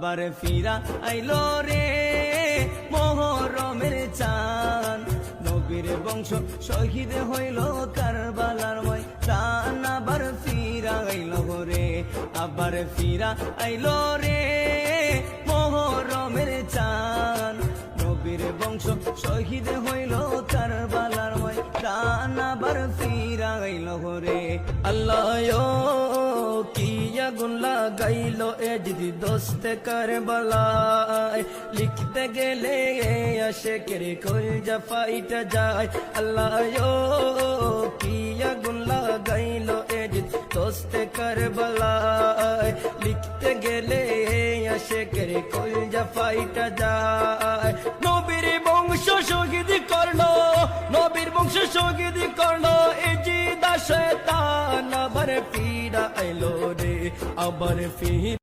আবার ফিরা আইলো রে মোহরমের চাঁদ, নবীর বংশ শহীদ হইল কারবালার ময়দান। আবার ফিরা আইলো রে, আবার ফিরা আইলো রে মোহরমের চাঁদ, নবীর বংশ শহীদ হইল কারবালার ময়দান। আবার ফিরা আইলো রে। আল্লাহ কি আগুন লাগাইলো এ যদি দোস্তে কারবালায়, লিখতে গেলে আশেকের কলজা ফাইটা যায়। আল্লাহ কি আগুন লাগাইলো এ যদি দোস্তে কারবালায়, লিখতে গেলে আশেকের কলজা ফাইটা যায়। নবীর বংশ শহীদ করলো, নবীর বংশ শহীদ করলো এ জিদা শয়তান। আবার ফিরা আইলো রে, আবার ফিরা